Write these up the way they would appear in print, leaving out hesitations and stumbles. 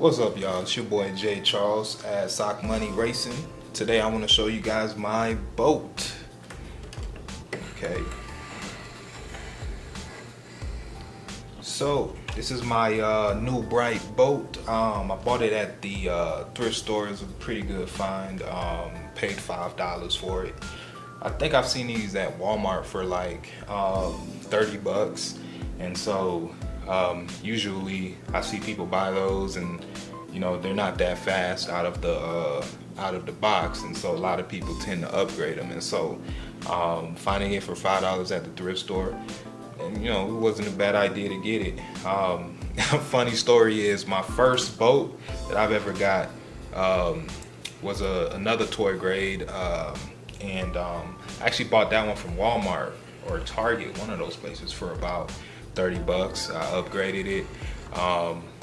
What's up, y'all? It's your boy Jay Charles at Sock Money Racing. Today I want to show you guys my boat. Okay. So this is my new bright boat. I bought it at the thrift store. It was a pretty good find. Paid $5 for it. I think I've seen these at Walmart for like 30 bucks. And so usually I see people buy those, and you know, they're not that fast out of the box, and so a lot of people tend to upgrade them. And so finding it for $5 at the thrift store, and you know, it wasn't a bad idea to get it. Funny story is, my first boat that I've ever got was another toy grade, and I actually bought that one from Walmart or Target, one of those places, for about 30 bucks. I upgraded it,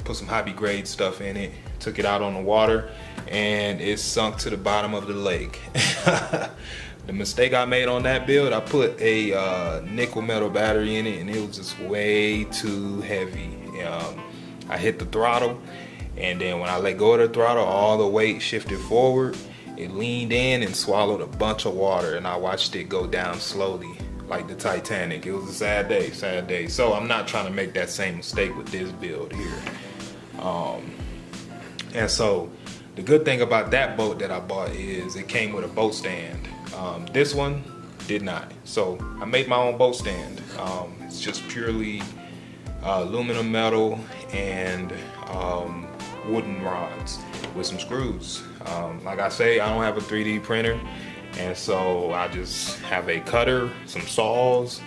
put some hobby grade stuff in it, took it out on the water, and it sunk to the bottom of the lake. The mistake I made on that build, I put a nickel metal battery in it, and it was just way too heavy. I hit the throttle, and then when I let go of the throttle, all the weight shifted forward. It leaned in and swallowed a bunch of water, and I watched it go down slowly like the Titanic. It was a sad day, sad day. So I'm not trying to make that same mistake with this build here. And so the good thing about that boat that I bought is it came with a boat stand. This one did not. So I made my own boat stand. It's just purely aluminum metal and wooden rods with some screws. Like I say, I don't have a 3D printer, and so I just have a cutter, some saws,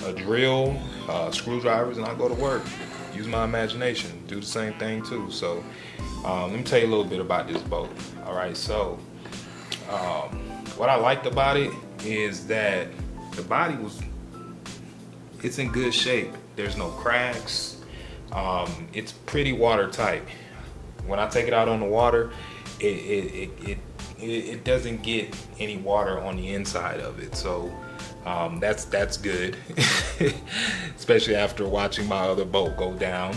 a drill, screwdrivers, and I go to work. Use my imagination, do the same thing too. So let me tell you a little bit about this boat. All right, so what I liked about it is that the body it's in good shape. There's no cracks. It's pretty watertight. When I take it out on the water, it doesn't get any water on the inside of it. So that's good, especially after watching my other boat go down.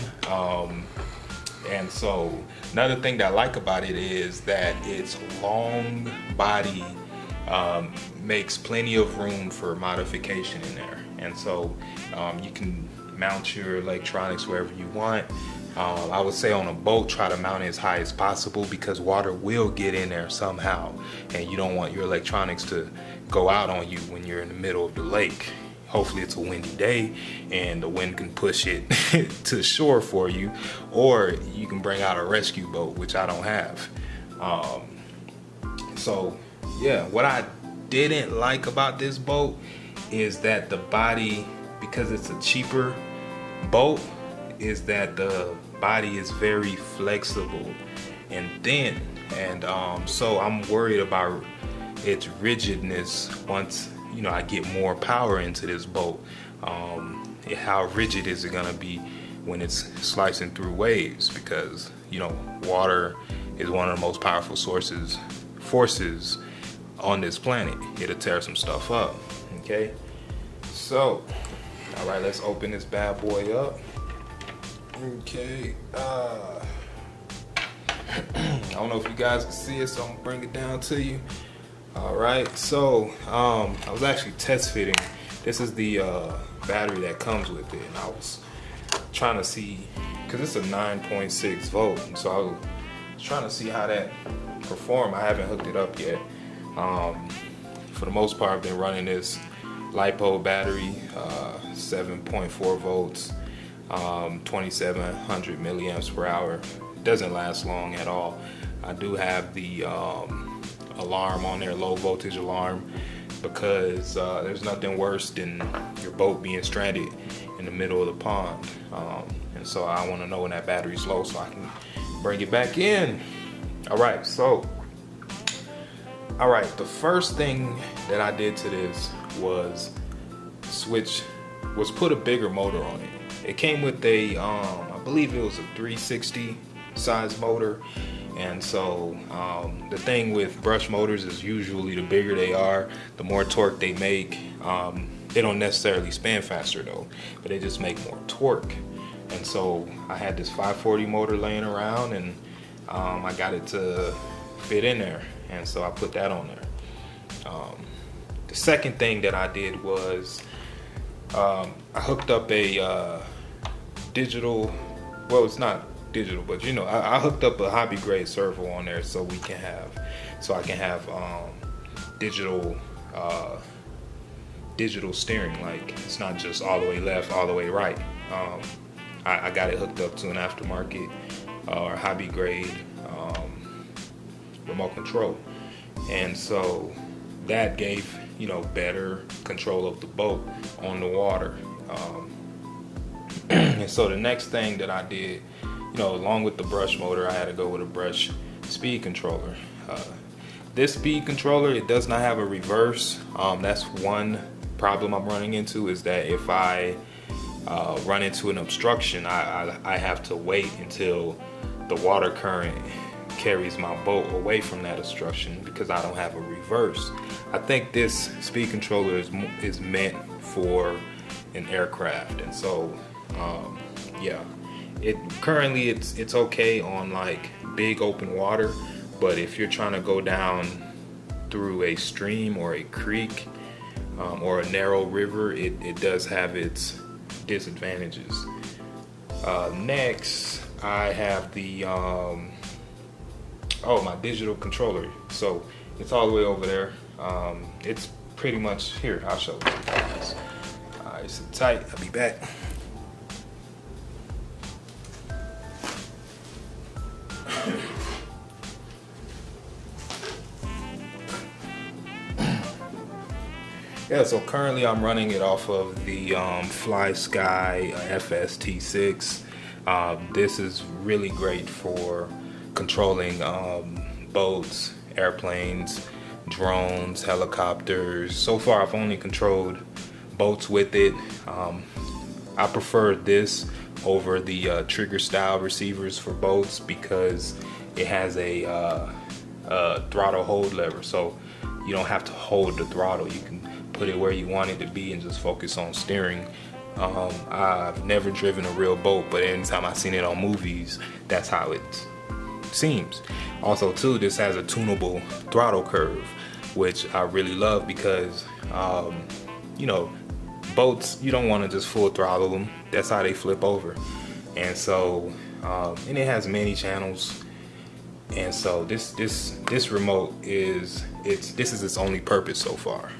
And so another thing that I like about it is that its long body makes plenty of room for modification in there. And so you can mount your electronics wherever you want. I would say on a boat, try to mount it as high as possible, because water will get in there somehow, and you don't want your electronics to go out on you when you're in the middle of the lake. Hopefully it's a windy day and the wind can push it to shore for you, or you can bring out a rescue boat, which I don't have. So yeah, what I didn't like about this boat is that the body, because it's a cheaper boat, is that the body is very flexible and thin, and so I'm worried about its rigidness once, you know, I get more power into this boat. How rigid is it gonna be when it's slicing through waves? Because, you know, water is one of the most powerful forces on this planet. It'll tear some stuff up. Okay, so all right, let's open this bad boy up. Okay, I don't know if you guys can see it, so I'm gonna bring it down to you. All right, so I was actually test fitting. This is the battery that comes with it, and I was trying to see, because it's a 9.6 volt, and so I was trying to see how that performed. I haven't hooked it up yet. For the most part, I've been running this LiPo battery, 7.4 volts. 2700 milliamps per hour. It doesn't last long at all. I do have the alarm on there, low voltage alarm, because there's nothing worse than your boat being stranded in the middle of the pond. And so I want to know when that battery's low so I can bring it back in. All right, the first thing that I did to this was put a bigger motor on it. It came with a, I believe it was a 360 size motor, and so the thing with brush motors is usually the bigger they are, the more torque they make. They don't necessarily spin faster though, but they just make more torque. And so I had this 540 motor laying around, and I got it to fit in there, and so I put that on there. The second thing that I did was I hooked up a digital, well, it's not digital, but you know, I hooked up a hobby grade servo on there so I can have digital steering. Like, it's not just all the way left, all the way right. I got it hooked up to an aftermarket or hobby grade remote control, and so that gave, you know, better control of the boat on the water. And so the next thing that I did, you know, along with the brush motor, I had to go with a brush speed controller. This speed controller, it does not have a reverse. That's one problem I'm running into, is that if I run into an obstruction, I have to wait until the water current carries my boat away from that obstruction, because I don't have a reverse. I think this speed controller is meant for an aircraft, and so yeah, currently it's okay on like big open water, but if you're trying to go down through a stream or a creek or a narrow river, it does have its disadvantages. Next, I have the my digital controller. So it's all the way over there. It's pretty much here. I'll show you guys. Alright, sit tight. I'll be back. Yeah, so currently I'm running it off of the FlySky FST6. This is really great for controlling boats, airplanes, drones, helicopters. So far I've only controlled boats with it. I prefer this over the trigger style receivers for boats because it has a throttle hold lever, so you don't have to hold the throttle. You can put it where you want it to be and just focus on steering. I've never driven a real boat, but anytime I've seen it on movies, that's how it seems. Also too, this has a tunable throttle curve, which I really love because you know, boats, you don't want to just full throttle them. That's how they flip over. And so and it has many channels, and so this remote is its only purpose so far.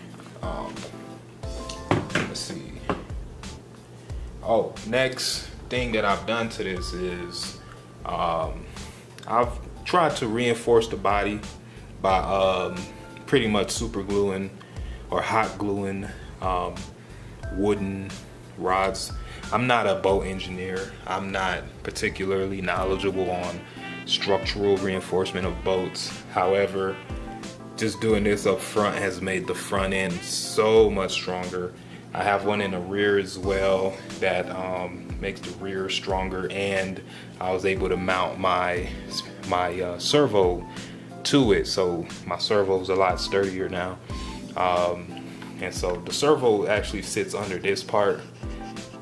Let's see. Oh, next thing that I've done to this is I've tried to reinforce the body by pretty much super gluing or hot gluing wooden rods. I'm not a boat engineer. I'm not particularly knowledgeable on structural reinforcement of boats. However, just doing this up front has made the front end so much stronger. I have one in the rear as well that makes the rear stronger, and I was able to mount my servo to it, so my servo is a lot sturdier now. And so the servo actually sits under this part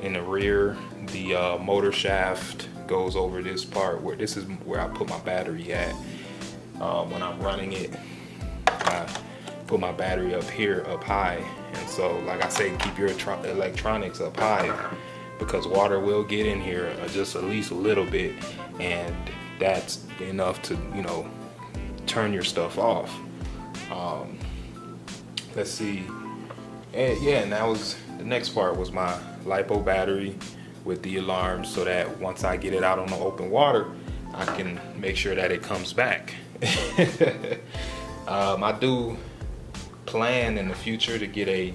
in the rear. The motor shaft goes over this part, where this is where I put my battery at. When I'm running it, I put my battery up here, up high. And so, like I say, keep your electronics up high, because water will get in here just at least a little bit, and that's enough to, you know, turn your stuff off. Let's see. And yeah, and that was the next part, was my LiPo battery with the alarm, so that once I get it out on the open water, I can make sure that it comes back. I do plan in the future to get a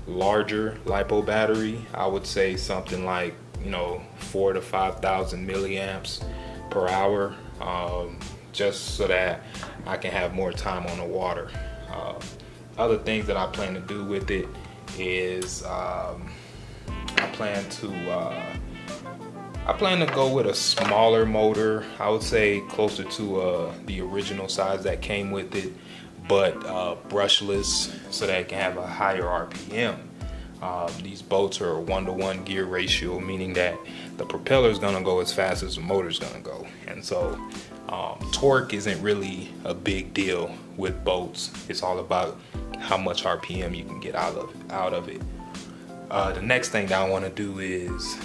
larger LiPo battery. I would say something like, you know, 4,000 to 5,000 milliamps per hour, just so that I can have more time on the water. Other things that I plan to do with it is I plan to go with a smaller motor. I would say closer to the original size that came with it, but brushless, so that it can have a higher RPM. These boats are a 1-to-1 gear ratio, meaning that the propeller is gonna go as fast as the motor is gonna go. And so torque isn't really a big deal with boats. It's all about how much RPM you can get out of it. The next thing that I want to do is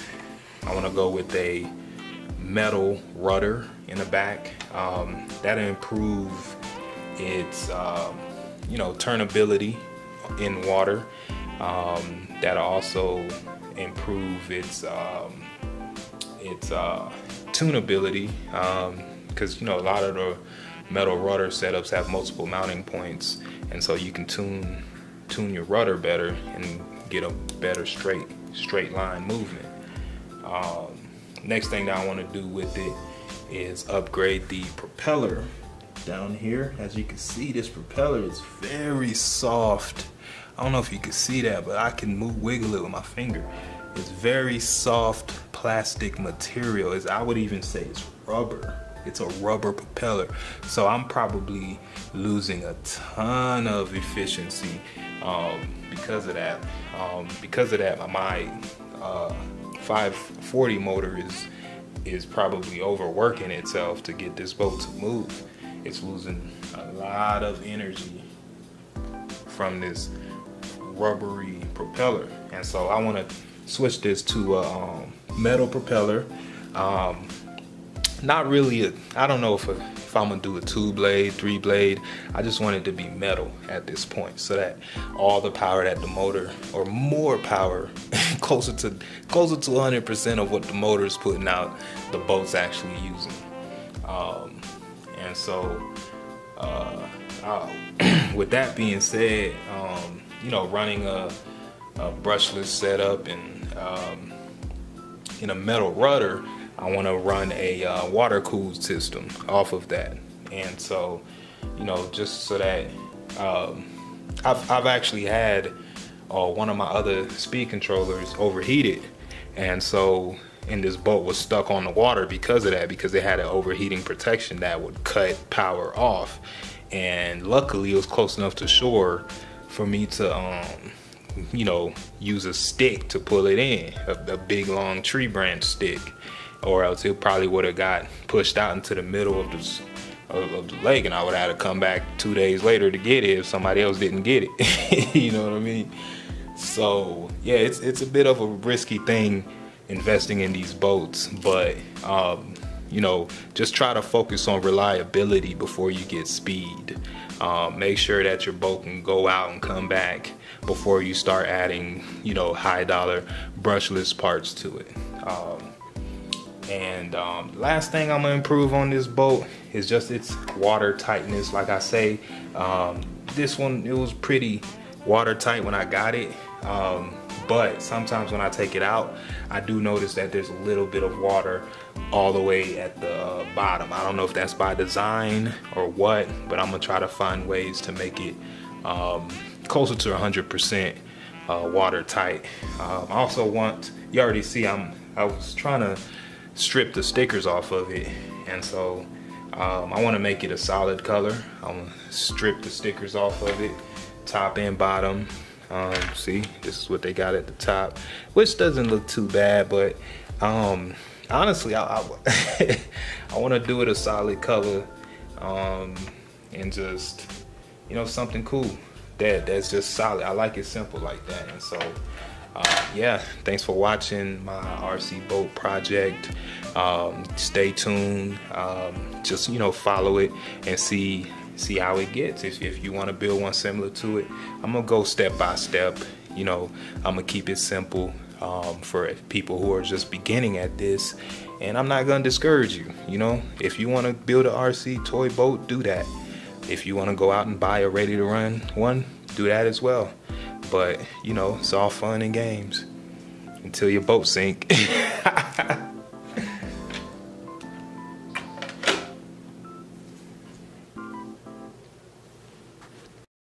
I want to go with a metal rudder in the back. That'll improve its turnability in water. That'll also improve its tunability, because a lot of the metal rudder setups have multiple mounting points, and so you can tune your rudder better and get a better straight line movement. Next thing that I want to do with it is upgrade the propeller down here. As you can see, this propeller is very soft. I don't know if you can see that, but I can wiggle it with my finger. It's very soft plastic material. I would even say it's rubber. It's a rubber propeller. So I'm probably losing a ton of efficiency because of that. My 540 motor is probably overworking itself to get this boat to move. It's losing a lot of energy from this rubbery propeller, and so I want to switch this to a metal propeller. Not really I don't know if I'm gonna do a 2-blade, 3-blade. I just want it to be metal at this point, so that all the power that the motor, or more power, closer to 100% of what the motor is putting out, the boat's actually using. And so with that being said, running a brushless setup and in a metal rudder, I want to run a water-cooled system off of that. And so, just so that I've actually had one of my other speed controllers overheated, and so this boat was stuck on the water because of that, because it had an overheating protection that would cut power off. And luckily it was close enough to shore for me to use a stick to pull it in, a big long tree branch stick, or else it probably would have got pushed out into the middle of the lake, and I would have had to come back 2 days later to get it if somebody else didn't get it. You know what I mean? So yeah, it's a bit of a risky thing investing in these boats, but just try to focus on reliability before you get speed. Make sure that your boat can go out and come back before you start adding high dollar brushless parts to it. Last thing I'm gonna improve on this boat is just its water tightness. Like I say, this one, it was pretty watertight when I got it, but sometimes when I take it out, I do notice that there's a little bit of water all the way at the bottom. I don't know if that's by design or what, but I'm gonna try to find ways to make it closer to 100% watertight. I also want, you already see, I was trying to strip the stickers off of it, and so I want to make it a solid color. I'm gonna strip the stickers off of it, top and bottom. See, this is what they got at the top, which doesn't look too bad, but honestly, I want to do it a solid color, and just something cool that's just solid. I like it simple like that. And so yeah, thanks for watching my RC boat project. Stay tuned. Just follow it and see how it gets. If you want to build one similar to it, I'm gonna go step by step. I'm gonna keep it simple for people who are just beginning at this, and I'm not gonna discourage you. If you want to build an RC toy boat, do that. If you want to go out and buy a ready to run one, do that as well. But it's all fun and games until your boat sink.